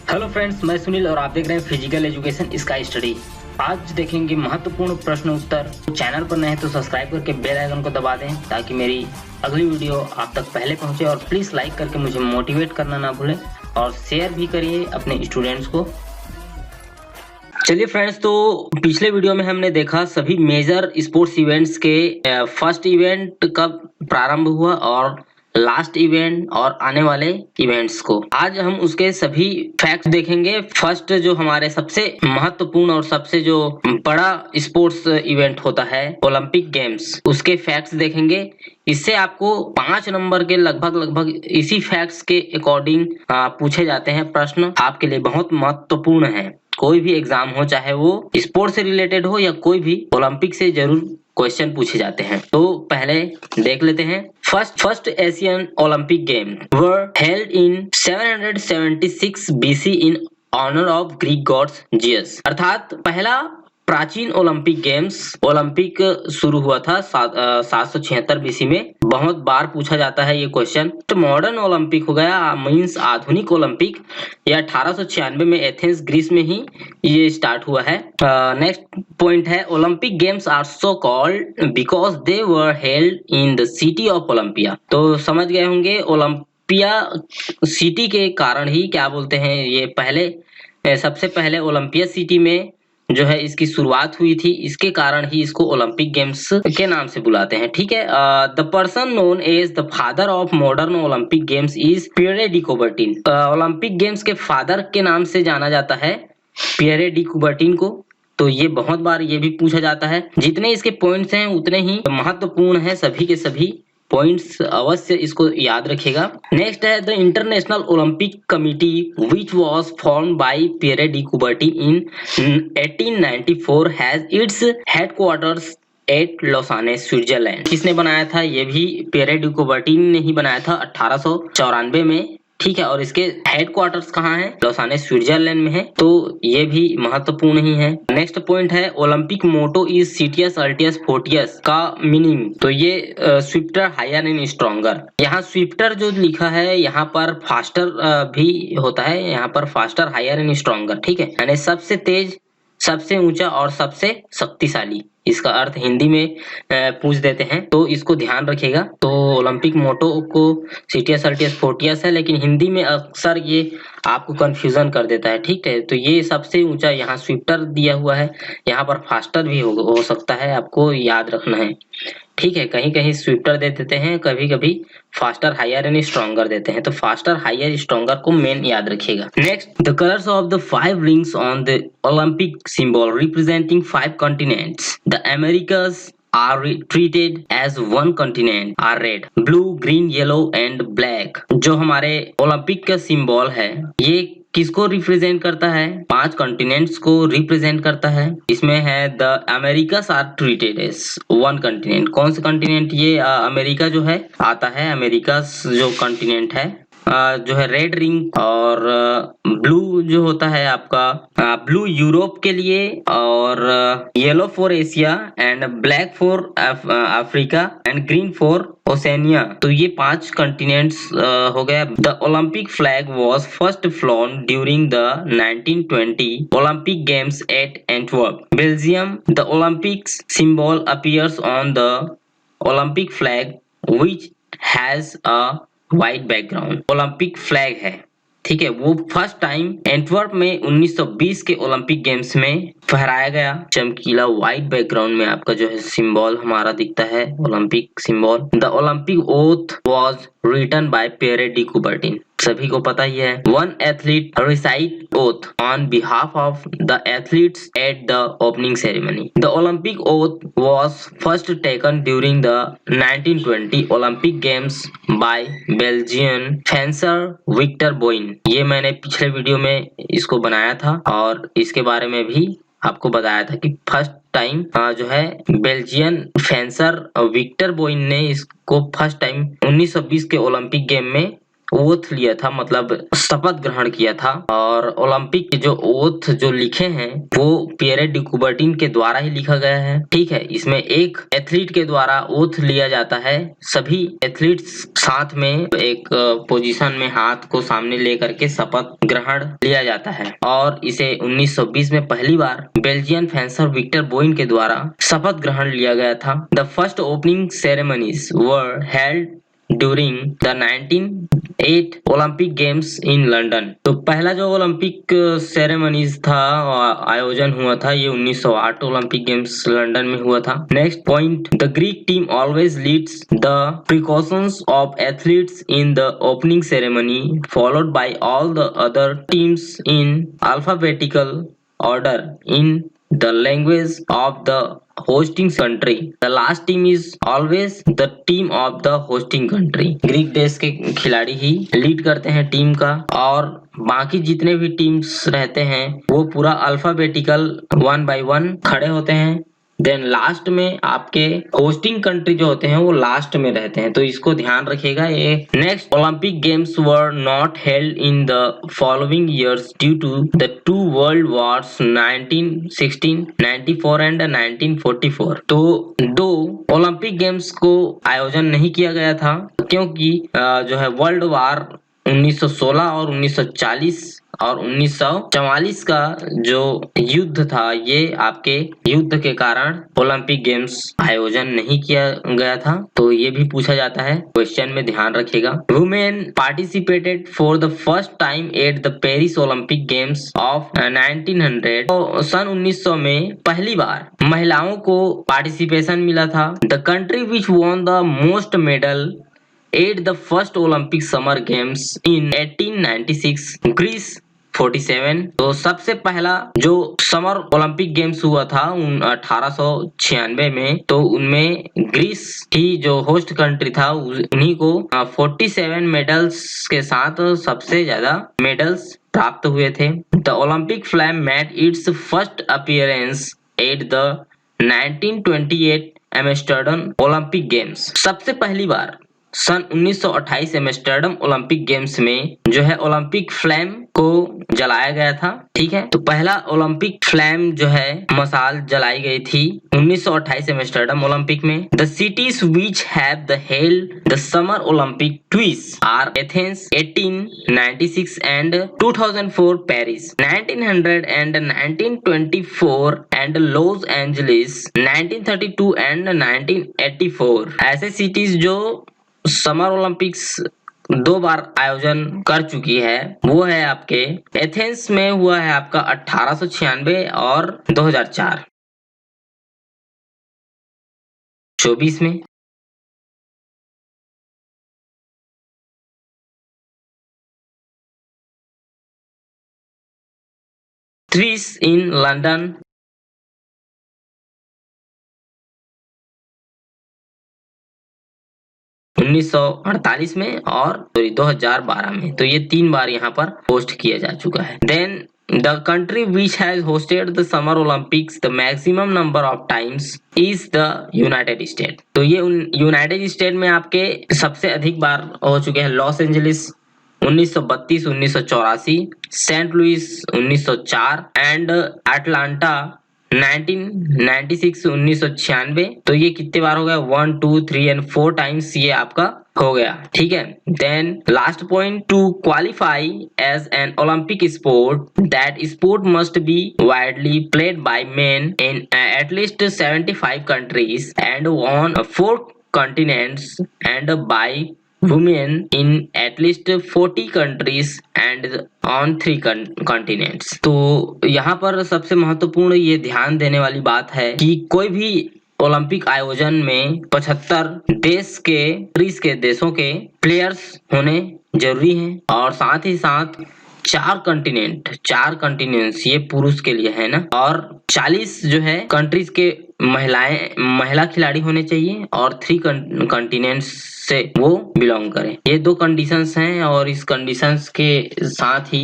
Hello friends, मैं सुनील और आप देख रहे हैं फिजिकल एजुकेशन स्काई स्टडी। आज देखेंगे महत्वपूर्ण प्रश्न उत्तर। चैनल पर नए हैं तो सब्सक्राइब करके बेल आइकन को दबा दें ताकि मेरी अगली वीडियो आप तक पहले पहुंचे। और प्लीज लाइक करके मुझे मोटिवेट करना ना भूलें और शेयर भी करिए अपने स्टूडेंट्स को। चलिए फ्रेंड्स, तो पिछले वीडियो में हमने देखा सभी मेजर स्पोर्ट्स इवेंट्स के फर्स्ट इवेंट कब प्रारंभ हुआ और लास्ट इवेंट और आने वाले इवेंट्स को। आज हम उसके सभी फैक्ट्स देखेंगे। फर्स्ट जो हमारे सबसे महत्वपूर्ण और सबसे जो बड़ा स्पोर्ट्स इवेंट होता है ओलंपिक गेम्स, उसके फैक्ट्स देखेंगे। इससे आपको 5 नंबर के लगभग इसी फैक्ट्स के अकॉर्डिंग पूछे जाते हैं प्रश्न। आपके लिए बहुत महत्वपूर्ण है। कोई भी एग्जाम हो, चाहे वो स्पोर्ट्स से रिलेटेड हो या कोई भी, ओलंपिक से जरूर क्वेश्चन पूछे जाते हैं। तो पहले देख लेते हैं। First ancient Olympic game were held in 776 BC in honour of Greek gods Zeus. अर्थात पहला प्राचीन ओलंपिक शुरू हुआ था 776 BC में। बहुत बार पूछा जाता है ये क्वेश्चन। तो मॉडर्न ओलंपिक हो गया, मींस आधुनिक ओलंपिक, या 1896 में एथेंस ग्रीस में ही ये स्टार्ट हुआ है। नेक्स्ट पॉइंट है Olympic games are so called because they were held in the city of Olympia. तो समझ गए होंगे, ओलंपिया सिटी के कारण ही क्या बोलते हैं, ये पहले सबसे पहले ओलंपिया सिटी में जो है इसकी शुरुआत हुई थी। इसके कारण ही इसको ओलंपिक गेम्स के नाम से बुलाते हैं। ठीक है। The person known as the father of modern Olympic games is Pierre de Coubertin. Olympic games के फादर के नाम से जाना जाता है पियरे डी कुबर्टिन को। तो ये बहुत बार ये भी पूछा जाता है। जितने इसके पॉइंट्स हैं उतने ही महत्वपूर्ण है, सभी के सभी पॉइंट्स अवश्य इसको याद रखिएगा। नेक्स्ट है the international Olympic committee which was formed by Pierre de Coubertin in 1894 has its headquarters at Lausanne Switzerland. किसने बनाया था? ये भी पियरे डी कुबर्टिन ने ही बनाया था 1894 में। ठीक है। और इसके हेडक्वार्टर्स कहाँ है? लोसाने स्विट्जरलैंड में है। तो ये भी महत्वपूर्ण ही है। नेक्स्ट पॉइंट है Olympic motto is citius altius fortius का मीनिंग। तो ये स्विफ्टर हायर एंड स्ट्रॉन्गर। यहाँ स्विफ्टर जो लिखा है यहाँ पर फास्टर भी होता है, यहाँ पर फास्टर हायर एंड स्ट्रॉन्गर। ठीक है, यानी सबसे तेज, सबसे ऊंचा और सबसे शक्तिशाली। इसका अर्थ हिंदी में पूछ देते हैं, तो इसको ध्यान रखिएगा। तो ओलंपिक मोटो को सिटियस अल्टियस फोर्टियस है, लेकिन हिंदी में अक्सर ये आपको कंफ्यूजन कर देता है। ठीक है। तो ये सबसे ऊंचा यहाँ स्विफ्टर दिया हुआ है, यहाँ पर फास्टर भी हो सकता है, आपको याद रखना है। ठीक है। कहीं कहीं स्विफ्टर दे देते हैं, कभी कभी फास्टर हायर एंड स्ट्रॉन्गर देते हैं। तो फास्टर हायर स्ट्रॉन्गर को मेन याद रखिएगा। Next, the colours of the 5 rings on the Olympic symbol representing 5 continents. The America's are treated as one continent are red, blue, green, yellow and black। जो हमारे Olympic का symbol है ये किसको represent करता है? 5 कॉन्टिनेंट्स को रिप्रेजेंट करता है। इसमें है the Americas are treated as one continent. कौन सा कॉन्टिनेंट? ये अमेरिका जो है आता है। अमेरिकास जो कॉन्टिनेंट है जो है रेड रिंग, और ब्लू जो होता है आपका ब्लू यूरोप के लिए, और yellow for Asia and black for Africa and green for Oceania. तो ये 5 कॉन्टिनेंट्स हो गया। The Olympic flag was first phloem during the 1920 Olympic games eight Antwerp, Belgium. The Olympic symbol appears on the Olympic flag which has a white background. Olympic flag है, ठीक है, वो first time Antwerp में 1920 के Olympic games में फहराया गया। चमकीला व्हाइट बैकग्राउंड में आपका जो है सिंबल हमारा दिखता है, Olympic symbol. The Olympic oath was written by Pierre de Coubertin. सभी को पता ही है। One athlete recites oath on behalf of the athletes at the opening ceremony. The Olympic oath was first taken during the 1920 Olympic games by Belgian fencer Victor Boin. ये मैंने पिछले video में इसको बनाया था और इसके बारे में भी आपको बताया था कि फर्स्ट टाइम जो है बेल्जियन फेंसर विक्टर बोइन ने इसको फर्स्ट टाइम 1920 के ओलंपिक गेम में ओथ लिया था, मतलब शपथ ग्रहण किया था। और ओलंपिक के जो ओथ जो लिखे हैं वो पियरे डी कुबर्टिन के द्वारा ही लिखा गया है। ठीक है, इसमें एक एथलीट के द्वारा ओथ लिया जाता है। सभी एथलीट्स साथ में एक पोजीशन में हाथ को सामने लेकर के शपथ ग्रहण लिया जाता है। और इसे 1920 में पहली बार बेल्जियन फेंसर विक्टर बोइन के द्वारा शपथ ग्रहण लिया गया था। The first opening ceremonies were held during the 1908 Olympic games in London. तो पहला जो ओलंपिक सेरेमनीज था, आयोजन हुआ था, ये 1908 ओलंपिक गेम्स लंदन में हुआ था। Next point, the Greek team always leads the precautions of athletes in the opening ceremony followed by all the other teams in alphabetical order in the language of the hosting country. The last team is always the team of the hosting country. Greek देश के खिलाड़ी ही lead करते हैं team का, और बाकी जितने भी टीम्स रहते हैं वो पूरा अल्फाबेटिकल 1 by 1 खड़े होते हैं। देन लास्ट में आपके होस्टिंग कंट्री जो होते हैं वो लास्ट में रहते हैं, तो इसको ध्यान रखिएगा ये। Next, Olympic games were not held in the following years due to the 2 world wars 1916, 94 and 1944। तो 2 ओलंपिक गेम्स को आयोजन नहीं किया गया था क्योंकि जो है वर्ल्ड वार 1916 और 1940 और 1944 का जो युद्ध था, ये आपके युद्ध के कारण ओलंपिक गेम्स आयोजन नहीं किया गया था। तो ये भी पूछा जाता है, क्वेश्चन में ध्यान रखिएगा। Women participated for the first time at the Paris Olympic games of 1900। तो सन 1900 में पहली बार महिलाओं को पार्टिसिपेशन मिला था। The country which won the most medal at the first Olympic Summer Games in 1896, Greece 47। तो सबसे पहला जो समर ओलंपिक गेम्स हुआ था 1896 में, तो उनमें ग्रीस ही जो होस्ट कंट्री था उन्हीं को 47 मेडल्स के साथ सबसे ज्यादा मेडल्स प्राप्त हुए थे। The Olympic flag made it's first appearance at the 1928 Amsterdam Olympic games. सबसे पहली बार सन 1928 एम्स्टर्डम ओलंपिक गेम्स में जो है ओलंपिक फ्लैम को जलाया गया था। ठीक है, तो पहला ओलंपिक फ्लैम जो है मसाल जलाई गई थी 1928 एम्स्टर्डम ओलंपिक में। The cities which have the held the summer Olympic twice are Athens 1896 and 2004 Paris 1900 and 1924 and Los Angeles 1932 and 1984। ऐसे सिटीज जो समर ओलंपिक्स 2 बार आयोजन कर चुकी है वो है आपके एथेंस में हुआ है आपका 1896 और 2004। 24 में ट्विस इन लंदन 1948 में और 2012 में। तो ये 3 बार यहाँ पर होस्ट किया जा चुका है। Then the country which has hosted the summer Olympics the maximum number of times is the United State. तो ये यूनाइटेड स्टेट में आपके सबसे अधिक बार हो चुके हैं। Los Angeles 1932 1984, Saint Louis 1904 and Atlanta 1996 1996। तो ये कितने बार हो गया? 1 2 3 एंड 4 टाइम्स ये आपका हो गया। ठीक है, then last point, to qualify as an Olympic sport that sport must be widely played by men in at least 75 countries and on 4 continents and by women in at least 40 countries and on 3 continents। तो यहाँ पर सबसे महत्वपूर्ण ये ध्यान देने वाली बात है कि कोई भी ओलंपिक आयोजन में 75 देशों के प्लेयर्स होने जरूरी हैं, और साथ ही साथ 4 कॉन्टिनेंट्स ये पुरुष के लिए है ना, और 40 जो है कंट्रीज के महिला खिलाड़ी होने चाहिए, और 3 कॉन्टिनेंट्स से वो बिलोंग करें। ये 2 कंडीशंस हैं, और इस कंडीशंस के साथ ही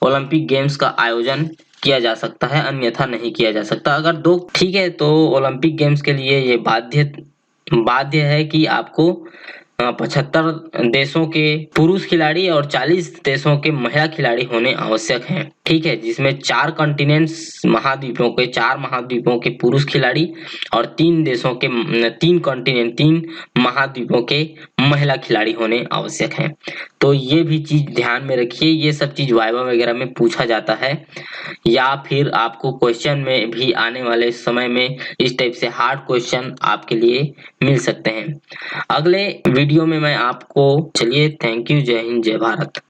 ओलंपिक गेम्स का आयोजन किया जा सकता है, अन्यथा नहीं किया जा सकता। अगर 2 ठीक है, तो ओलंपिक गेम्स के लिए ये बाध्य है कि आपको 75 देशों के पुरुष खिलाड़ी और 40 देशों के महिला खिलाड़ी होने आवश्यक हैं। ठीक है, जिसमें 4 कॉन्टिनेंट्स महाद्वीपों के 4 महाद्वीपों के पुरुष खिलाड़ी और 3 देशों के 3 कॉन्टिनेंट 3 महाद्वीपों के महिला खिलाड़ी होने आवश्यक हैं। तो ये भी चीज ध्यान में रखिए, ये सब चीज वाइवा वगैरह में पूछा जाता है या फिर आपको क्वेश्चन में भी आने वाले समय में इस टाइप से हार्ड क्वेश्चन आपके लिए मिल सकते हैं। अगले वीडियो में मैं आपको, चलिए थैंक यू, जय हिंद जय भारत।